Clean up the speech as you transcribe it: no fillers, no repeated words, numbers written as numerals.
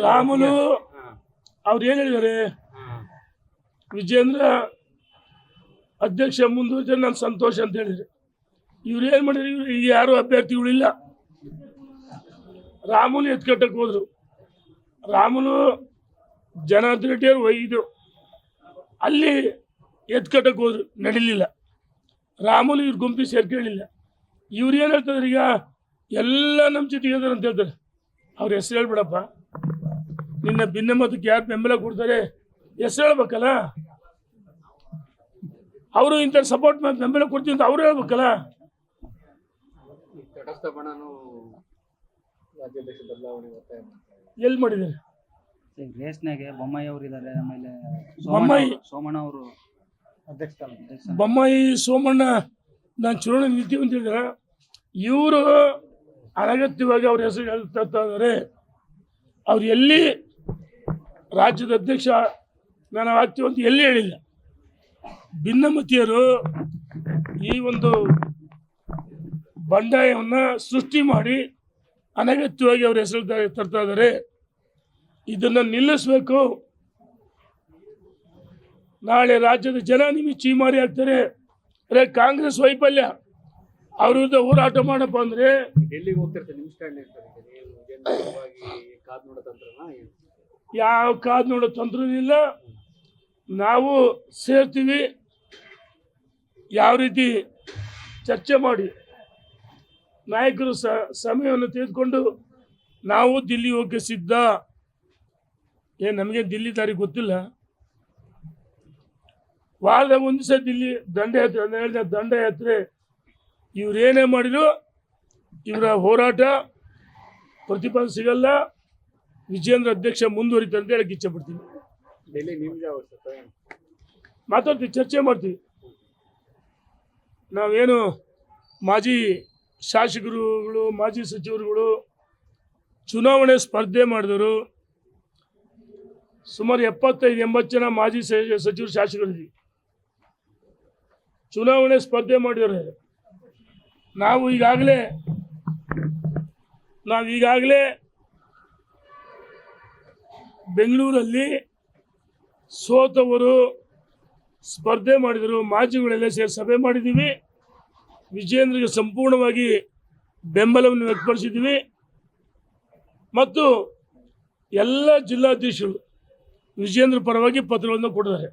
ರಾಮುಲು ಅವ್ರು ಏನು ಹೇಳಿದ್ದಾರೆ, ವಿಜೇಂದ್ರ ಅಧ್ಯಕ್ಷ ಮುಂದುವರಿದ್ರೆ ನಾನು ಸಂತೋಷ ಅಂತ ಹೇಳಿದ್ರು. ಇವ್ರು ಏನು ಮಾಡಿದ್ರು, ಇವ್ರು ಈಗ ಯಾರು ಅಭ್ಯರ್ಥಿಗಳಿಲ್ಲ. ರಾಮುಲು ಎತ್ಕಟ್ಟಕ್ಕೆ ಹೋದ್ರು. ರಾಮುಲು ಜನಾರ್ದನ್ ರೆಡ್ಡಿ ಅವರು ಒಯ್ದು ಅಲ್ಲಿ ಎತ್ಕಟ್ಟಕ್ಕೆ ಹೋದ್ರು, ನಡೀಲಿಲ್ಲ. ರಾಮುಲು ಇವ್ರ ಗುಂಪಿ ಸೇರ್ಕೊಳ್ಳಿಲ್ಲ. ಇವ್ರು ಏನು ಹೇಳ್ತಾರೆ, ಈಗ ಎಲ್ಲ ನಮ್ಮ ಜೊತೆಗೆ ಇದ್ದಾರೆ ಅಂತ ಹೇಳ್ತಾರೆ. ಅವ್ರ ಹೆಸರು ಹೇಳ್ಬಿಡಪ್ಪ, ನಿನ್ನ ಭಿನ್ನಮತಕ್ಕೆ ಯಾರು ಬೆಂಬಲ ಕೊಡ್ತಾರೆ ಹೆಸರು ಹೇಳ್ಬೇಕಲ್ಲ. ಅವರು ಇಂಥ ಸಪೋರ್ಟ್ ಮಾಡಿ ಬೆಂಬಲ ಕೊಡ್ತೀವಿ ಅಂತ ಅವರು ಹೇಳ್ಬೇಕಲ್ಲ. ಎಲ್ಲಿ ಮಾಡಿದ್ದಾರೆ? ರೇಸ್ನಾಗೆ ಬೊಮ್ಮಾಯಿ ಅವರು ಇದ್ದಾರೆ, ಆಮೇಲೆ ಬೊಮ್ಮಾಯಿ ಸೋಮಣ್ಣ ಅವರು ಬೊಮ್ಮಾಯಿ ಸೋಮಣ್ಣ ನಾನು ಚುನಾವಣೆ ನಿಲ್ತೀವಿ ಅಂತ ಹೇಳಿದಾರೆ. ಇವರು ಅನಗತ್ಯವಾಗಿ ಅವ್ರ ಹೆಸರು ಹೇಳ್ತಾ ಇದ್ದಾರೆ. ಅವ್ರು ಎಲ್ಲಿ ರಾಜ್ಯದ ಅಧ್ಯಕ್ಷ ನಾನು ಆಗ್ತೀವಿ ಅಂತ ಎಲ್ಲಿ ಹೇಳಿಲ್ಲ. ಭಿನ್ನಮತೀಯರು ಈ ಒಂದು ಬಂಡಾಯವನ್ನು ಸೃಷ್ಟಿ ಮಾಡಿ ಅನಗತ್ಯವಾಗಿ ಅವ್ರ ಹೆಸರು ತರ್ತಾ ಇದ್ದಾರೆ. ಇದನ್ನು ನಿಲ್ಲಿಸಬೇಕು. ನಾಳೆ ರಾಜ್ಯದ ಜನ ನಿಮಗೆ ಚೀಮಾರಿ ಆಗ್ತಾರೆ. ಅರೆ ಕಾಂಗ್ರೆಸ್ ವೈಫಲ್ಯ, ಅವ್ರ ವಿರುದ್ಧ ಹೋರಾಟ ಮಾಡಪ್ಪ ಅಂದರೆ ಯಾವ ಕಾದು ನೋಡೋ ತಂತ್ರನಿಲ್ಲ. ನಾವು ಸೇರ್ತೀವಿ, ಯಾವ ರೀತಿ ಚರ್ಚೆ ಮಾಡಿ ನಾಯಕರು ಸಮಯವನ್ನು ತೆಗೆದುಕೊಂಡು ನಾವು ದಿಲ್ಲಿ ಹೋಗಕ್ಕೆ ಸಿದ್ಧ. ನಮಗೆ ದಿಲ್ಲಿ ದಾರಿ ಗೊತ್ತಿಲ್ಲ. ವಾರದಾಗ ಒಂದು ದಿವಸ ದಿಲ್ಲಿ ದಂಡಯಾತ್ರೆ, ನಾನು ಹೇಳಿದ ದಂಡಯಾತ್ರೆ. ಇವರೇನೇ ಮಾಡಿದ್ರು ಇವರ ಹೋರಾಟ ಪ್ರತಿಫಲ ಸಿಗಲ್ಲ. ವಿಜೇಂದ್ರ ಅಧ್ಯಕ್ಷ ಮುಂದುವರಿತಾರೆ ಅಂತ ಹೇಳಕ್ಕೆ ಇಚ್ಛೆ ಪಡ್ತೀನಿ. ಮಾತಾಡ್ತೀವಿ, ಚರ್ಚೆ ಮಾಡ್ತೀವಿ. ನಾವೇನು ಮಾಜಿ ಶಾಸಕರುಗಳು, ಮಾಜಿ ಸಚಿವರುಗಳು, ಚುನಾವಣೆ ಸ್ಪರ್ಧೆ ಮಾಡಿದವರು ಸುಮಾರು 75-80 ಜನ ಮಾಜಿ ಸಚಿವರು, ಶಾಸಕರಿದ್ದೀವಿ. ಚುನಾವಣೆ ಸ್ಪರ್ಧೆ ಮಾಡಿದರೆ ನಾವು ಈಗಾಗಲೇ ಬೆಂಗಳೂರಲ್ಲಿ ಸೋತವರು ಸ್ಪರ್ಧೆ ಮಾಡಿದರು. ಮಾಜಿಗಳೆಲ್ಲ ಸೇರಿ ಸಭೆ ಮಾಡಿದ್ದೀವಿ. ವಿಜೇಂದ್ರಿಗೆ ಸಂಪೂರ್ಣವಾಗಿ ಬೆಂಬಲವನ್ನು ವ್ಯಕ್ತಪಡಿಸಿದ್ದೀವಿ. ಮತ್ತು ಎಲ್ಲ ಜಿಲ್ಲಾಧೀಶರು ವಿಜೇಂದ್ರ ಪರವಾಗಿ ಪತ್ರಗಳನ್ನು ಕೊಟ್ಟಿದ್ದಾರೆ.